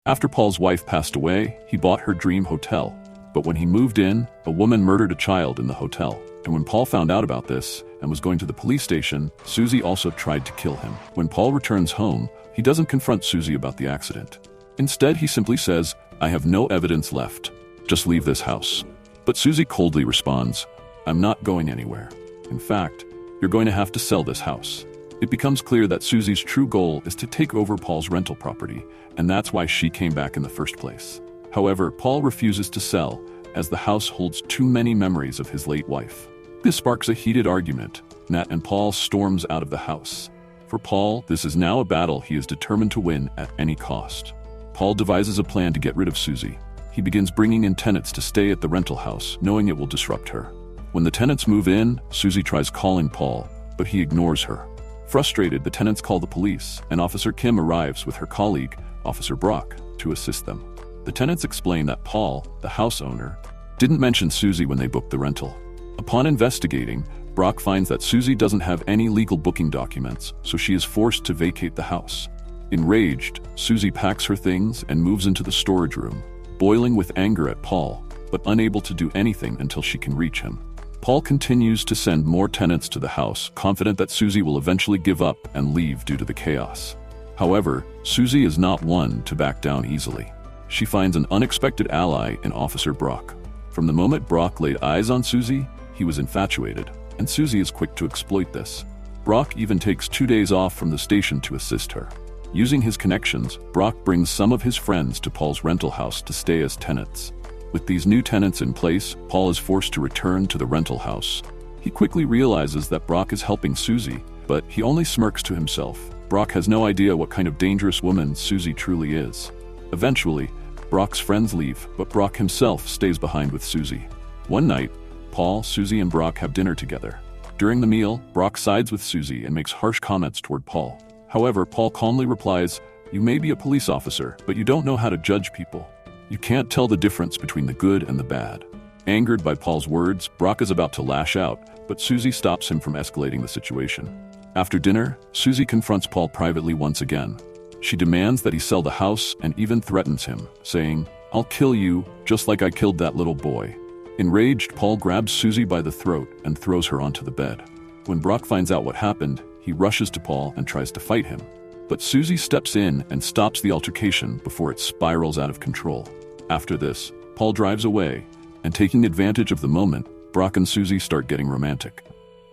After Paul's wife passed away, he bought her dream hotel. But when he moved in, a woman murdered a child in the hotel. And when Paul found out about this and was going to the police station, Susie also tried to kill him. When Paul returns home, he doesn't confront Susie about the accident. Instead, he simply says, "I have no evidence left. Just leave this house." But Susie coldly responds, "I'm not going anywhere. In fact, you're going to have to sell this house." It becomes clear that Susie's true goal is to take over Paul's rental property, and that's why she came back in the first place. However, Paul refuses to sell, as the house holds too many memories of his late wife. This sparks a heated argument. Nat and Paul storms out of the house. For Paul, this is now a battle he is determined to win at any cost. Paul devises a plan to get rid of Susie. He begins bringing in tenants to stay at the rental house, knowing it will disrupt her. When the tenants move in, Susie tries calling Paul, but he ignores her. Frustrated, the tenants call the police, and Officer Kim arrives with her colleague, Officer Brock, to assist them. The tenants explain that Paul, the house owner, didn't mention Susie when they booked the rental. Upon investigating, Brock finds that Susie doesn't have any legal booking documents, so she is forced to vacate the house. Enraged, Susie packs her things and moves into the storage room, boiling with anger at Paul, but unable to do anything until she can reach him. Paul continues to send more tenants to the house, confident that Susie will eventually give up and leave due to the chaos. However, Susie is not one to back down easily. She finds an unexpected ally in Officer Brock. From the moment Brock laid eyes on Susie, he was infatuated, and Susie is quick to exploit this. Brock even takes 2 days off from the station to assist her. Using his connections, Brock brings some of his friends to Paul's rental house to stay as tenants. With these new tenants in place, Paul is forced to return to the rental house. He quickly realizes that Brock is helping Susie, but he only smirks to himself. Brock has no idea what kind of dangerous woman Susie truly is. Eventually, Brock's friends leave, but Brock himself stays behind with Susie. One night, Paul, Susie, and Brock have dinner together. During the meal, Brock sides with Susie and makes harsh comments toward Paul. However, Paul calmly replies, "You may be a police officer, but you don't know how to judge people. You can't tell the difference between the good and the bad." Angered by Paul's words, Brock is about to lash out, but Susie stops him from escalating the situation. After dinner, Susie confronts Paul privately once again. She demands that he sell the house and even threatens him, saying, "I'll kill you, just like I killed that little boy." Enraged, Paul grabs Susie by the throat and throws her onto the bed. When Brock finds out what happened, he rushes to Paul and tries to fight him. But Susie steps in and stops the altercation before it spirals out of control. After this, Paul drives away, and taking advantage of the moment, Brock and Susie start getting romantic.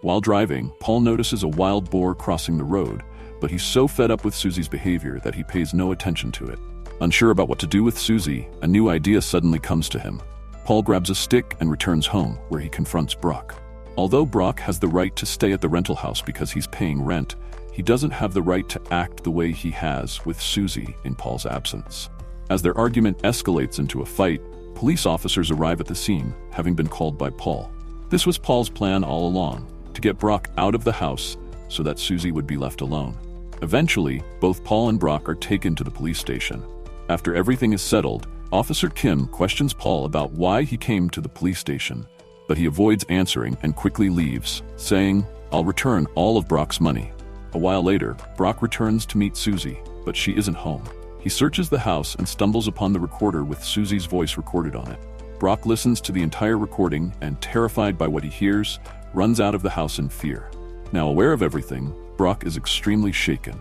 While driving, Paul notices a wild boar crossing the road, but he's so fed up with Susie's behavior that he pays no attention to it. Unsure about what to do with Susie, a new idea suddenly comes to him. Paul grabs a stick and returns home, where he confronts Brock. Although Brock has the right to stay at the rental house because he's paying rent, he doesn't have the right to act the way he has with Susie in Paul's absence. As their argument escalates into a fight, police officers arrive at the scene, having been called by Paul. This was Paul's plan all along, to get Brock out of the house so that Susie would be left alone. Eventually, both Paul and Brock are taken to the police station. After everything is settled, Officer Kim questions Paul about why he came to the police station, but he avoids answering and quickly leaves, saying, "I'll return all of Brock's money." A while later, Brock returns to meet Susie, but she isn't home. He searches the house and stumbles upon the recorder with Susie's voice recorded on it. Brock listens to the entire recording and, terrified by what he hears, runs out of the house in fear. Now aware of everything, Brock is extremely shaken.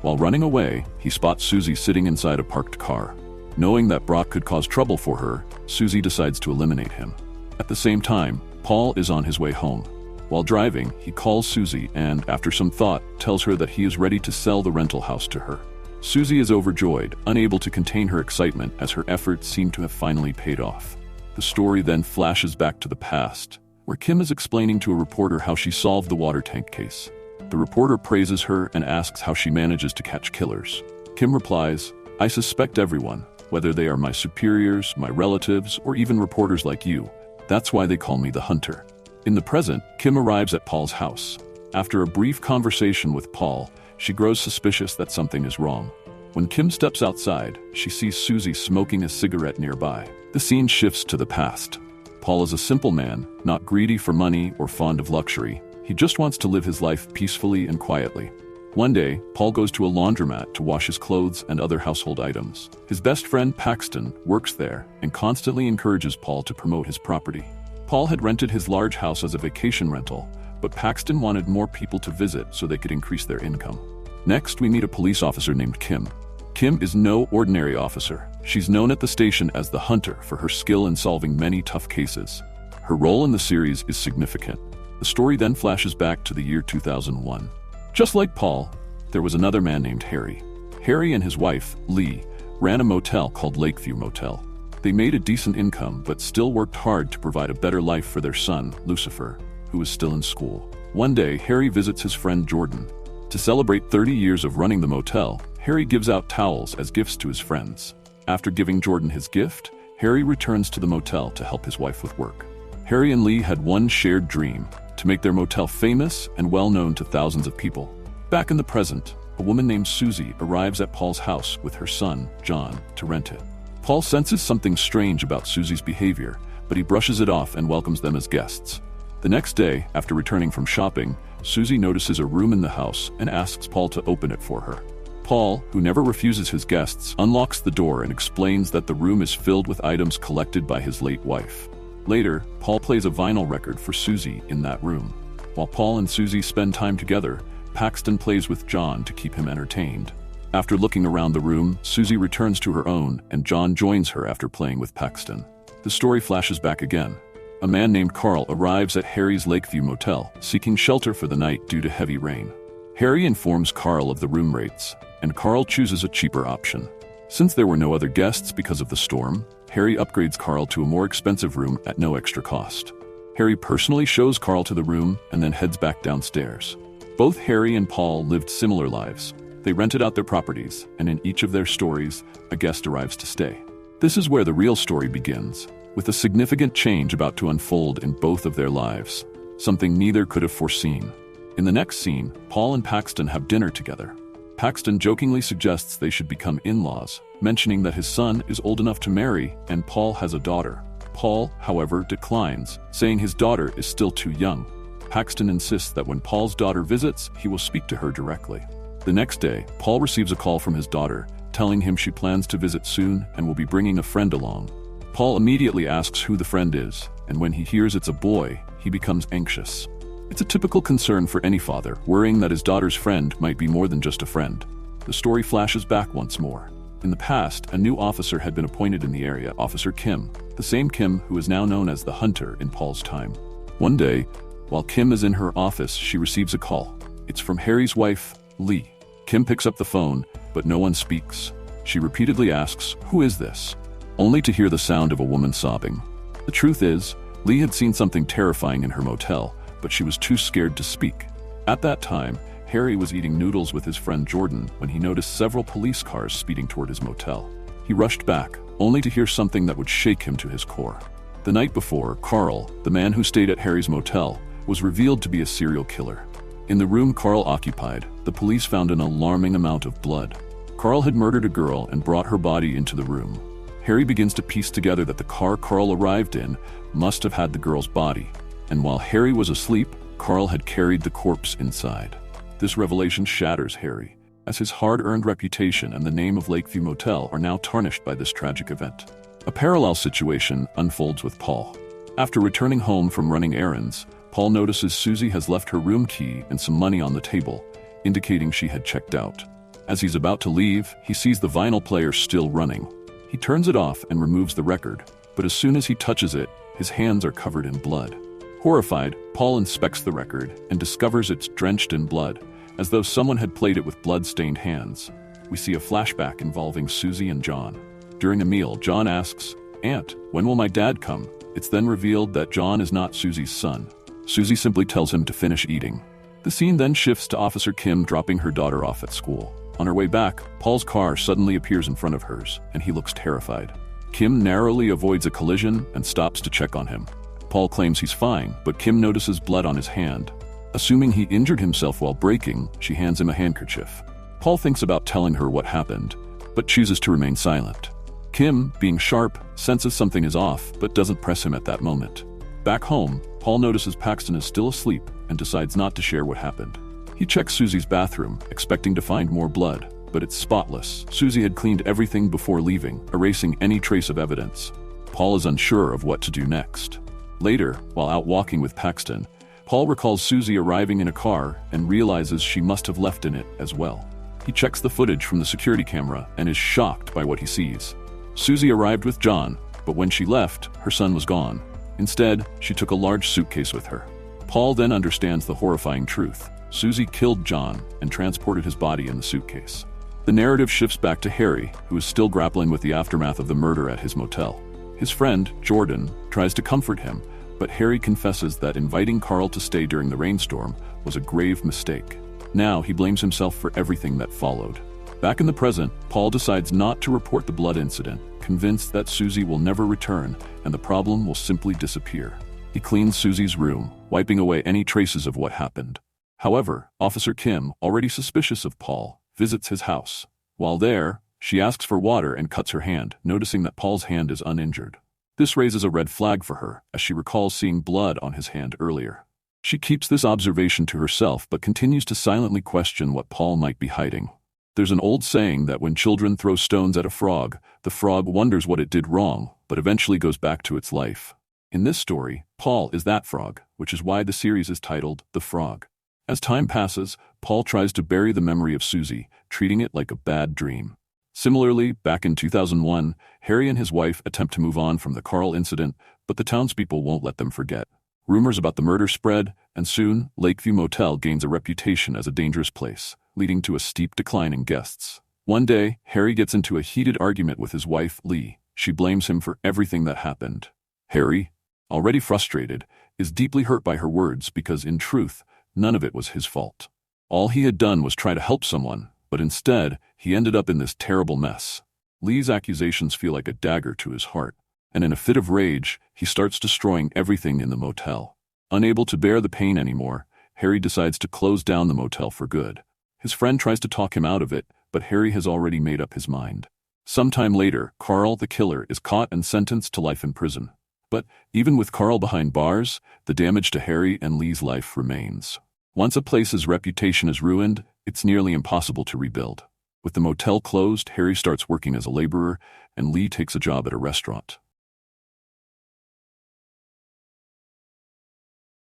While running away, he spots Susie sitting inside a parked car. Knowing that Brock could cause trouble for her, Susie decides to eliminate him. At the same time, Paul is on his way home. While driving, he calls Susie and, after some thought, tells her that he is ready to sell the rental house to her. Susie is overjoyed, unable to contain her excitement as her efforts seem to have finally paid off. The story then flashes back to the past, where Kim is explaining to a reporter how she solved the water tank case. The reporter praises her and asks how she manages to catch killers. Kim replies, "I suspect everyone, whether they are my superiors, my relatives, or even reporters like you. That's why they call me the hunter." In the present, Kim arrives at Paul's house. After a brief conversation with Paul, she grows suspicious that something is wrong. When Kim steps outside, she sees Susie smoking a cigarette nearby. The scene shifts to the past. Paul is a simple man, not greedy for money or fond of luxury. He just wants to live his life peacefully and quietly. One day, Paul goes to a laundromat to wash his clothes and other household items. His best friend Paxton works there and constantly encourages Paul to promote his property. Paul had rented his large house as a vacation rental, but Paxton wanted more people to visit so they could increase their income. Next, we meet a police officer named Kim. Kim is no ordinary officer. She's known at the station as the Hunter for her skill in solving many tough cases. Her role in the series is significant. The story then flashes back to the year 2001. Just like Paul, there was another man named Harry. Harry and his wife, Lee, ran a motel called Lakeview Motel. They made a decent income but still worked hard to provide a better life for their son, Lucifer, who is still in school. One day, Harry visits his friend Jordan. To celebrate 30 years of running the motel, Harry gives out towels as gifts to his friends. After giving Jordan his gift, Harry returns to the motel to help his wife with work. Harry and Lee had one shared dream: to make their motel famous and well-known to thousands of people. Back in the present, a woman named Susie arrives at Paul's house with her son, John, to rent it. Paul senses something strange about Susie's behavior, but he brushes it off and welcomes them as guests. The next day, after returning from shopping, Susie notices a room in the house and asks Paul to open it for her. Paul, who never refuses his guests, unlocks the door and explains that the room is filled with items collected by his late wife. Later, Paul plays a vinyl record for Susie in that room. While Paul and Susie spend time together, Paxton plays with John to keep him entertained. After looking around the room, Susie returns to her own, and John joins her after playing with Paxton. The story flashes back again. A man named Carl arrives at Harry's Lakeview Motel, seeking shelter for the night due to heavy rain. Harry informs Carl of the room rates, and Carl chooses a cheaper option. Since there were no other guests because of the storm, Harry upgrades Carl to a more expensive room at no extra cost. Harry personally shows Carl to the room and then heads back downstairs. Both Harry and Paul lived similar lives. They rented out their properties, and in each of their stories, a guest arrives to stay. This is where the real story begins, with a significant change about to unfold in both of their lives, something neither could have foreseen. In the next scene, Paul and Paxton have dinner together. Paxton jokingly suggests they should become in-laws, mentioning that his son is old enough to marry and Paul has a daughter. Paul, however, declines, saying his daughter is still too young. Paxton insists that when Paul's daughter visits, he will speak to her directly. The next day, Paul receives a call from his daughter, telling him she plans to visit soon and will be bringing a friend along. Paul immediately asks who the friend is, and when he hears it's a boy, he becomes anxious. It's a typical concern for any father, worrying that his daughter's friend might be more than just a friend. The story flashes back once more. In the past, a new officer had been appointed in the area, Officer Kim, the same Kim who is now known as the Hunter in Paul's time. One day, while Kim is in her office, she receives a call. It's from Harry's wife, Lee. Kim picks up the phone, but no one speaks. She repeatedly asks, "Who is this?" only to hear the sound of a woman sobbing. The truth is, Lee had seen something terrifying in her motel, but she was too scared to speak. At that time, Harry was eating noodles with his friend Jordan when he noticed several police cars speeding toward his motel. He rushed back, only to hear something that would shake him to his core. The night before, Carl, the man who stayed at Harry's motel, was revealed to be a serial killer. In the room Carl occupied, the police found an alarming amount of blood. Carl had murdered a girl and brought her body into the room. Harry begins to piece together that the car Carl arrived in must have had the girl's body, and while Harry was asleep, Carl had carried the corpse inside. This revelation shatters Harry, as his hard-earned reputation and the name of Lakeview Motel are now tarnished by this tragic event. A parallel situation unfolds with Paul. After returning home from running errands, Paul notices Susie has left her room key and some money on the table, indicating she had checked out. As he's about to leave, he sees the vinyl player still running. He turns it off and removes the record, but as soon as he touches it, his hands are covered in blood. Horrified, Paul inspects the record and discovers it's drenched in blood, as though someone had played it with blood-stained hands. We see a flashback involving Susie and John. During a meal, John asks, "Aunt, when will my dad come?" It's then revealed that John is not Susie's son. Susie simply tells him to finish eating. The scene then shifts to Officer Kim dropping her daughter off at school. On her way back, Paul's car suddenly appears in front of hers, and he looks terrified. Kim narrowly avoids a collision and stops to check on him. Paul claims he's fine, but Kim notices blood on his hand. Assuming he injured himself while braking, she hands him a handkerchief. Paul thinks about telling her what happened, but chooses to remain silent. Kim, being sharp, senses something is off, but doesn't press him at that moment. Back home, Paul notices Paxton is still asleep and decides not to share what happened. He checks Susie's bathroom, expecting to find more blood, but it's spotless. Susie had cleaned everything before leaving, erasing any trace of evidence. Paul is unsure of what to do next. Later, while out walking with Paxton, Paul recalls Susie arriving in a car and realizes she must have left in it as well. He checks the footage from the security camera and is shocked by what he sees. Susie arrived with John, but when she left, her son was gone. Instead, she took a large suitcase with her. Paul then understands the horrifying truth. Susie killed John and transported his body in the suitcase. The narrative shifts back to Harry, who is still grappling with the aftermath of the murder at his motel. His friend, Jordan, tries to comfort him, but Harry confesses that inviting Carl to stay during the rainstorm was a grave mistake. Now he blames himself for everything that followed. Back in the present, Paul decides not to report the blood incident, convinced that Susie will never return and the problem will simply disappear. He cleans Susie's room, wiping away any traces of what happened. However, Officer Kim, already suspicious of Paul, visits his house. While there, she asks for water and cuts her hand, noticing that Paul's hand is uninjured. This raises a red flag for her, as she recalls seeing blood on his hand earlier. She keeps this observation to herself but continues to silently question what Paul might be hiding. There's an old saying that when children throw stones at a frog, the frog wonders what it did wrong, but eventually goes back to its life. In this story, Paul is that frog, which is why the series is titled The Frog. As time passes, Paul tries to bury the memory of Susie, treating it like a bad dream. Similarly, back in 2001, Harry and his wife attempt to move on from the Carl incident, but the townspeople won't let them forget. Rumors about the murder spread, and soon, Lakeview Motel gains a reputation as a dangerous place, leading to a steep decline in guests. One day, Harry gets into a heated argument with his wife, Lee. She blames him for everything that happened. Harry, already frustrated, is deeply hurt by her words because, in truth, none of it was his fault. All he had done was try to help someone, but instead, he ended up in this terrible mess. Lee's accusations feel like a dagger to his heart, and in a fit of rage, he starts destroying everything in the motel. Unable to bear the pain anymore, Harry decides to close down the motel for good. His friend tries to talk him out of it, but Harry has already made up his mind. Sometime later, Carl, the killer, is caught and sentenced to life in prison. But even with Carl behind bars, the damage to Harry and Lee's life remains. Once a place's reputation is ruined, it's nearly impossible to rebuild. With the motel closed, Harry starts working as a laborer, and Lee takes a job at a restaurant.